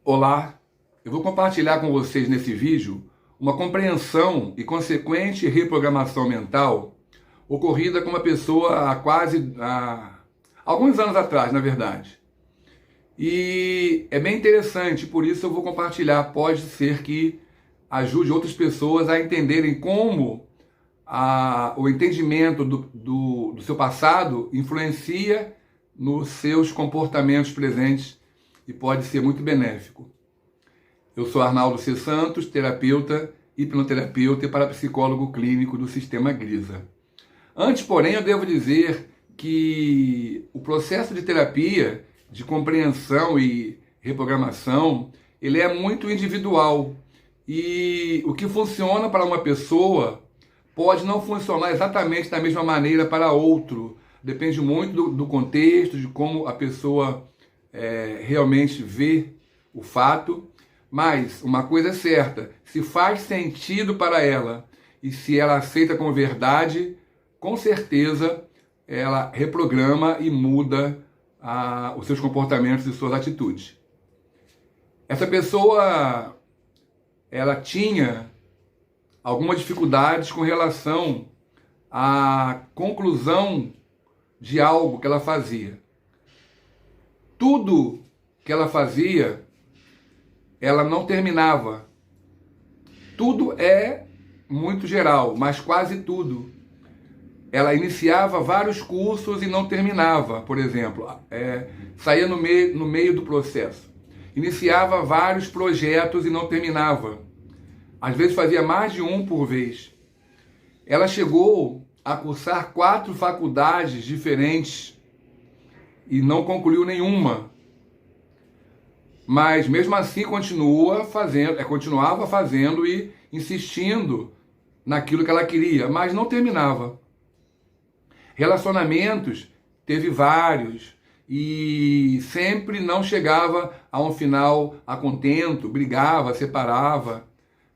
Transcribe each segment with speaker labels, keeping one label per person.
Speaker 1: Olá, eu vou compartilhar com vocês nesse vídeo uma compreensão e consequente reprogramação mental ocorrida com uma pessoa há alguns anos atrás, na verdade. E é bem interessante, por isso eu vou compartilhar. Pode ser que ajude outras pessoas a entenderem como o entendimento do seu passado influencia nos seus comportamentos presentes e pode ser muito benéfico. Eu sou Arnaldo C. Santos, terapeuta, hipnoterapeuta e parapsicólogo clínico do Sistema Grisa. Antes, porém, eu devo dizer que o processo de terapia, de compreensão e reprogramação, ele é muito individual. E o que funciona para uma pessoa pode não funcionar exatamente da mesma maneira para outro. Depende muito do contexto, de como a pessoa realmente vê o fato. Mas uma coisa é certa, se faz sentido para ela e se ela aceita como verdade, com certeza ela reprograma e muda os seus comportamentos e suas atitudes. Essa pessoa, ela tinha algumas dificuldades com relação à conclusão de algo que ela fazia. Tudo que ela fazia, ela não terminava. Tudo é muito geral, mas quase tudo. Ela iniciava vários cursos e não terminava, por exemplo. Saía no meio do processo. Iniciava vários projetos e não terminava. Às vezes fazia mais de um por vez. Ela chegou a cursar 4 faculdades diferentes e não concluiu nenhuma. Mas mesmo assim continuava fazendo e insistindo naquilo que ela queria, mas não terminava. Relacionamentos teve vários e sempre não chegava a um final a contento, brigava, separava,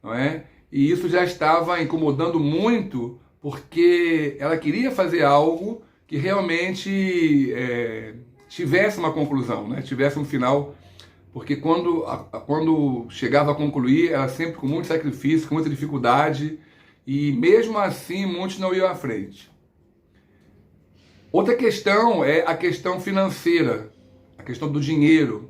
Speaker 1: não é? E isso já estava incomodando muito, porque ela queria fazer algo que realmente tivesse uma conclusão, né? Tivesse um final. Porque quando chegava a concluir, era sempre com muito sacrifício, com muita dificuldade, e mesmo assim muitos não iam à frente. Outra questão é a questão financeira, a questão do dinheiro,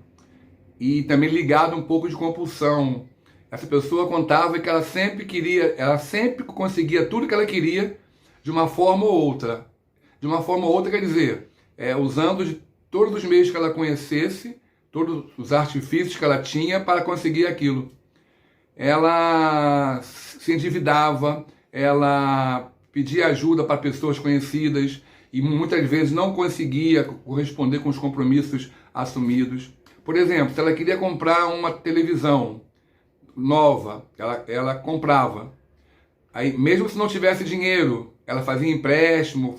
Speaker 1: e também ligado um pouco de compulsão. Essa pessoa contava que ela sempre conseguia tudo que ela queria de uma forma ou outra. De uma forma ou outra quer dizer, usando de todos os meios que ela conhecesse, todos os artifícios que ela tinha para conseguir aquilo. Ela se endividava, ela pedia ajuda para pessoas conhecidas e muitas vezes não conseguia corresponder com os compromissos assumidos. Por exemplo, se ela queria comprar uma televisão nova, ela comprava. Aí, mesmo se não tivesse dinheiro, ela fazia empréstimo,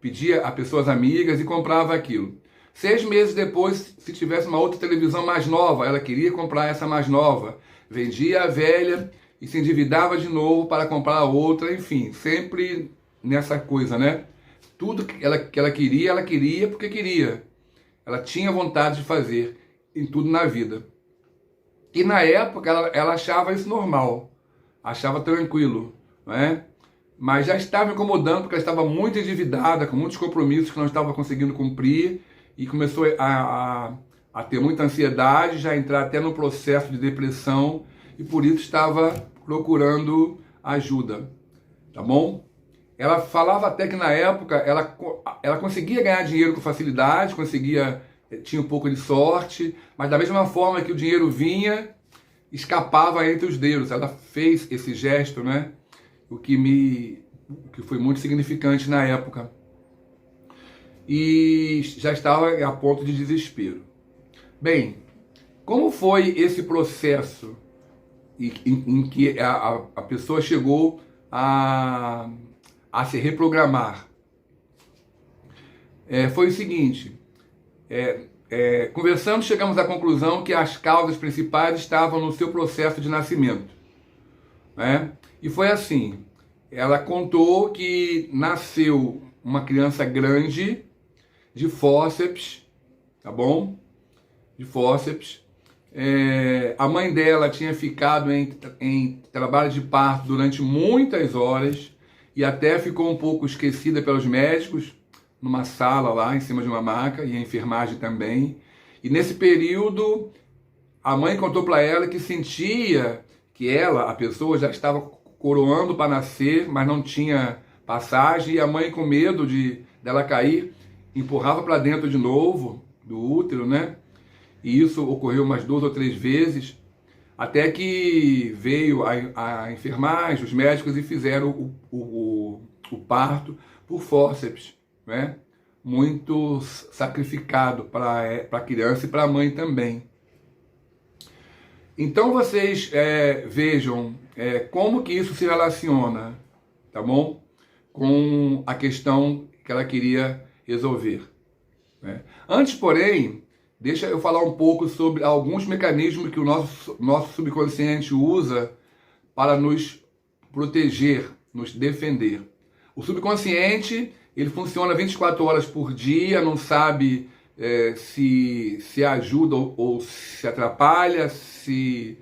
Speaker 1: pedia a pessoas amigas e comprava aquilo. 6 meses depois, se tivesse uma outra televisão mais nova, ela queria comprar essa mais nova. Vendia a velha e se endividava de novo para comprar a outra, enfim, sempre nessa coisa, né? Tudo que ela queria porque queria. Ela tinha vontade de fazer em tudo na vida. E na época ela achava isso normal, achava tranquilo, né? Mas já estava incomodando porque ela estava muito endividada, com muitos compromissos que não estava conseguindo cumprir, e começou a ter muita ansiedade, já entrar até no processo de depressão, e por isso estava procurando ajuda, tá bom? Ela falava até que na época ela conseguia ganhar dinheiro com facilidade, tinha um pouco de sorte, mas da mesma forma que o dinheiro vinha, escapava entre os dedos. Ela fez esse gesto, né? O que foi muito significante na época. E já estava a ponto de desespero. Bem, como foi esse processo em que a pessoa chegou a se reprogramar? Foi o seguinte, conversando, chegamos à conclusão que as causas principais estavam no seu processo de nascimento, né? E foi assim, ela contou que nasceu uma criança grande, de fórceps, tá bom? De fórceps, A mãe dela tinha ficado em trabalho de parto durante muitas horas e até ficou um pouco esquecida pelos médicos, numa sala lá em cima de uma maca, e a enfermagem também. E nesse período, a mãe contou para ela que sentia que ela, a pessoa, já estava coroando para nascer, mas não tinha passagem, e a mãe, com medo dela cair, empurrava para dentro de novo do útero, né? E isso ocorreu umas 2 ou 3 vezes, até que veio a enfermagem, os médicos, e fizeram o parto por fórceps, né? Muito sacrificado para a criança e para a mãe também. Então vocês vejam como que isso se relaciona, tá bom? Com a questão que ela queria resolver, né? Antes, porém, deixa eu falar um pouco sobre alguns mecanismos que o nosso subconsciente usa para nos proteger, nos defender. O subconsciente, ele funciona 24 horas por dia, não sabe se ajuda ou se atrapalha, se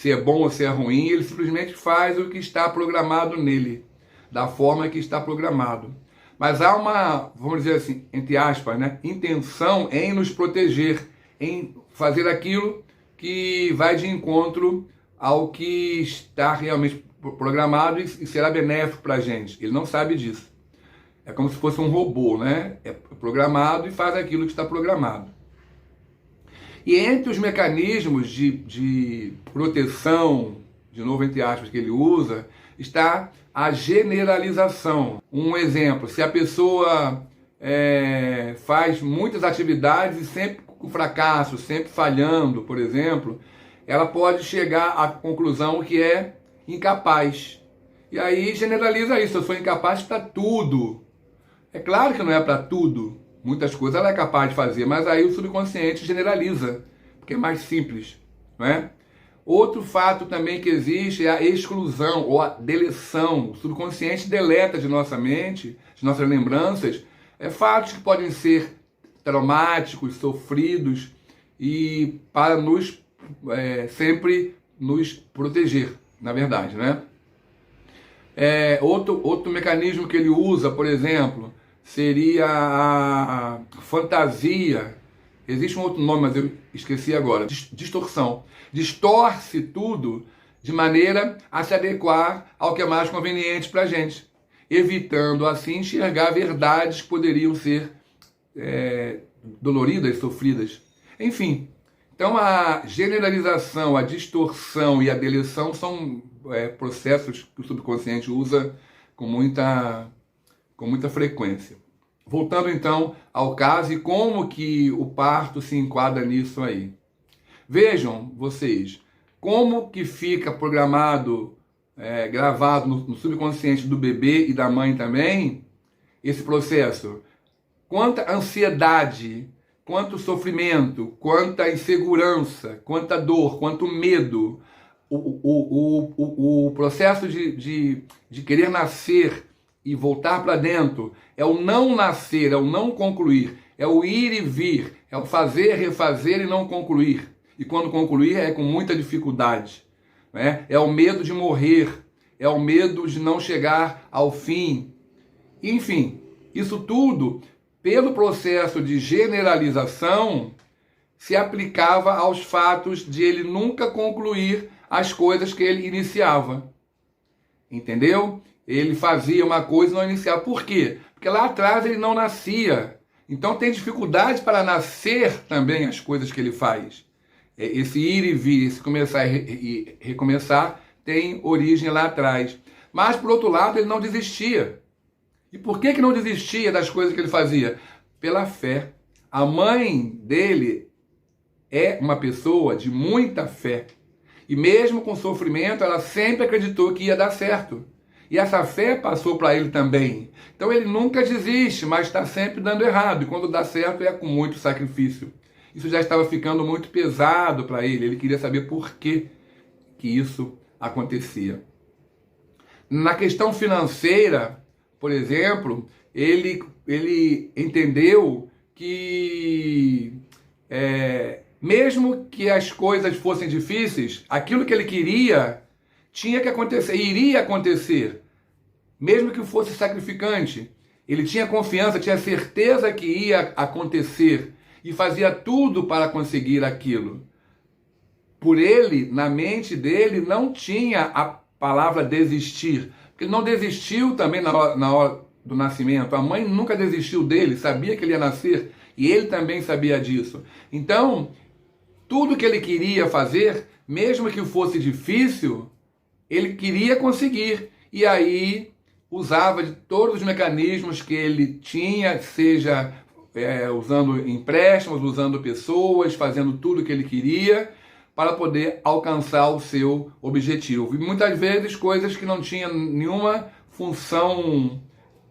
Speaker 1: é bom ou se é ruim. Ele simplesmente faz o que está programado nele, da forma que está programado. Mas há uma, vamos dizer assim, entre aspas, né, intenção em nos proteger, em fazer aquilo que vai de encontro ao que está realmente programado e será benéfico para a gente. Ele não sabe disso. É como se fosse um robô, né? É programado e faz aquilo que está programado. E entre os mecanismos de proteção, de novo entre aspas, que ele usa, está a generalização. Um exemplo, se a pessoa faz muitas atividades e sempre com fracasso, sempre falhando, por exemplo, ela pode chegar à conclusão que é incapaz. E aí generaliza isso: eu sou incapaz para tudo. É claro que não é para tudo. Muitas coisas ela é capaz de fazer, mas aí o subconsciente generaliza, porque é mais simples, não é? Outro fato também que existe é a exclusão ou a deleção. O subconsciente deleta de nossa mente, de nossas lembranças, fatos que podem ser traumáticos, sofridos, e para nos sempre nos proteger, na verdade, né? Outro mecanismo que ele usa, por exemplo, seria a fantasia. Existe um outro nome, mas eu esqueci agora. Distorção. Distorce tudo de maneira a se adequar ao que é mais conveniente para a gente, evitando assim enxergar verdades que poderiam ser doloridas, sofridas. Enfim, então a generalização, a distorção e a deleção são processos que o subconsciente usa com muita frequência. Voltando então ao caso e como que o parto se enquadra nisso aí. Vejam vocês como que fica programado, gravado no subconsciente do bebê e da mãe também, esse processo. Quanta ansiedade, quanto sofrimento, quanta insegurança, quanta dor, quanto medo. O processo de querer nascer e voltar para dentro é o não nascer, é o não concluir, é o ir e vir, é o fazer, refazer e não concluir. E quando concluir é com muita dificuldade, né? É o medo de morrer, é o medo de não chegar ao fim. Enfim, isso tudo, pelo processo de generalização, se aplicava aos fatos de ele nunca concluir as coisas que ele iniciava. Entendeu? Ele fazia uma coisa e não iniciava. Por quê? Porque lá atrás ele não nascia. Então tem dificuldade para nascer também as coisas que ele faz. Esse ir e vir, esse começar e recomeçar, tem origem lá atrás. Mas, por outro lado, ele não desistia. E por que não desistia das coisas que ele fazia? Pela fé. A mãe dele é uma pessoa de muita fé. E mesmo com sofrimento, ela sempre acreditou que ia dar certo. E essa fé passou para ele também. Então ele nunca desiste, mas está sempre dando errado. E quando dá certo é com muito sacrifício. Isso já estava ficando muito pesado para ele. Ele queria saber por que isso acontecia. Na questão financeira, por exemplo, ele entendeu que Mesmo que as coisas fossem difíceis, aquilo que ele queria tinha que acontecer, iria acontecer, mesmo que fosse sacrificante. Ele tinha confiança, tinha certeza que ia acontecer e fazia tudo para conseguir aquilo. Por ele, na mente dele, não tinha a palavra desistir. Ele não desistiu também na hora do nascimento. A mãe nunca desistiu dele, sabia que ele ia nascer e ele também sabia disso. Então, tudo que ele queria fazer, mesmo que fosse difícil, ele queria conseguir. E aí usava de todos os mecanismos que ele tinha, seja usando empréstimos, usando pessoas, fazendo tudo o que ele queria para poder alcançar o seu objetivo. E muitas vezes coisas que não tinham nenhuma função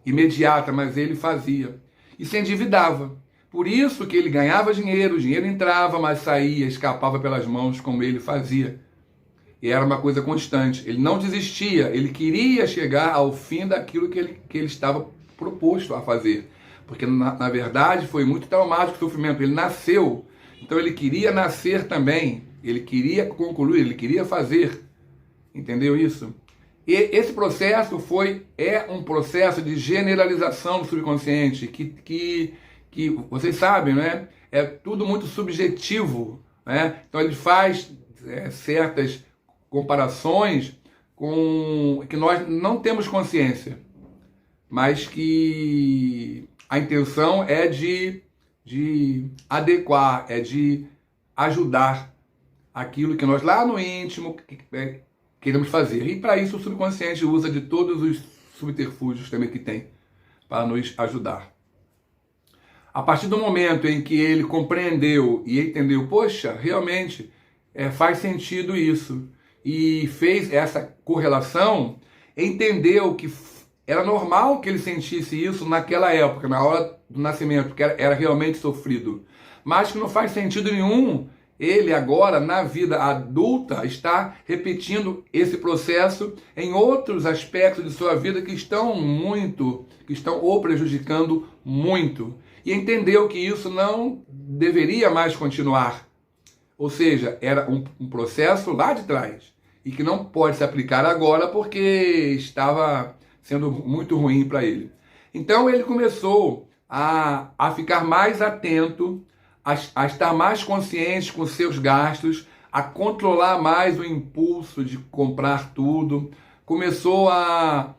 Speaker 1: imediata, mas ele fazia. E se endividava. Por isso que ele ganhava dinheiro, o dinheiro entrava, mas saía, escapava pelas mãos como ele fazia. E era uma coisa constante. Ele não desistia, ele queria chegar ao fim daquilo que ele estava proposto a fazer. Porque, na verdade, foi muito traumático o sofrimento. Ele nasceu, então ele queria nascer também. Ele queria concluir, ele queria fazer. Entendeu isso? E esse processo é um processo de generalização do subconsciente, que vocês sabem, né? É tudo muito subjetivo, né? Então ele faz certas comparações com que nós não temos consciência, mas que a intenção é de adequar, é de ajudar aquilo que nós lá no íntimo queremos fazer. E para isso o subconsciente usa de todos os subterfúgios também que tem para nos ajudar. A partir do momento em que ele compreendeu e entendeu, poxa, realmente faz sentido isso, e fez essa correlação, entendeu que era normal que ele sentisse isso naquela época, na hora do nascimento, que era realmente sofrido, mas que não faz sentido nenhum ele agora, na vida adulta, está repetindo esse processo em outros aspectos de sua vida que estão o prejudicando muito. E entendeu que isso não deveria mais continuar. Ou seja, era um processo lá de trás e que não pode se aplicar agora porque estava sendo muito ruim para ele. Então ele começou a ficar mais atento, a estar mais consciente com seus gastos, a controlar mais o impulso de comprar tudo, começou a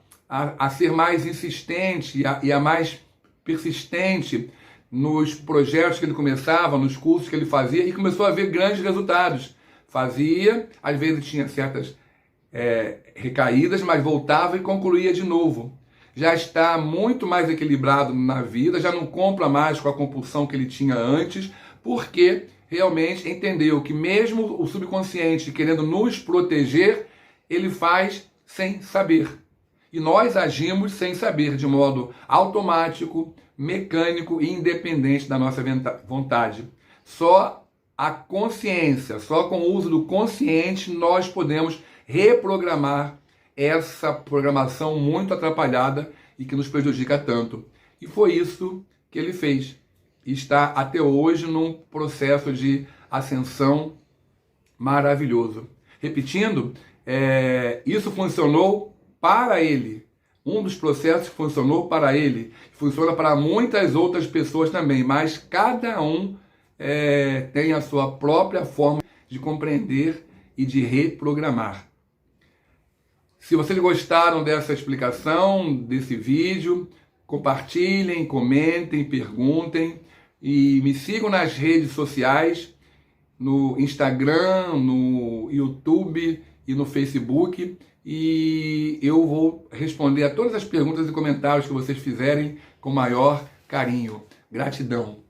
Speaker 1: ser mais insistente e a mais persistente nos projetos que ele começava, nos cursos que ele fazia, e começou a ver grandes resultados. Fazia, às vezes tinha certas recaídas, mas voltava e concluía de novo. Já está muito mais equilibrado na vida, já não compra mais com a compulsão que ele tinha antes, porque realmente entendeu que mesmo o subconsciente querendo nos proteger, ele faz sem saber. E nós agimos sem saber, de modo automático, mecânico e independente da nossa vontade. Só a consciência, só com o uso do consciente, nós podemos reprogramar essa programação muito atrapalhada e que nos prejudica tanto. E foi isso que ele fez. E está até hoje num processo de ascensão maravilhoso. Repetindo, isso funcionou para ele. Um dos processos que funcionou para ele. Funciona para muitas outras pessoas também, mas cada um tem a sua própria forma de compreender e de reprogramar. Se vocês gostaram dessa explicação, desse vídeo, compartilhem, comentem, perguntem e me sigam nas redes sociais, no Instagram, no YouTube e no Facebook, e eu vou responder a todas as perguntas e comentários que vocês fizerem com maior carinho. Gratidão.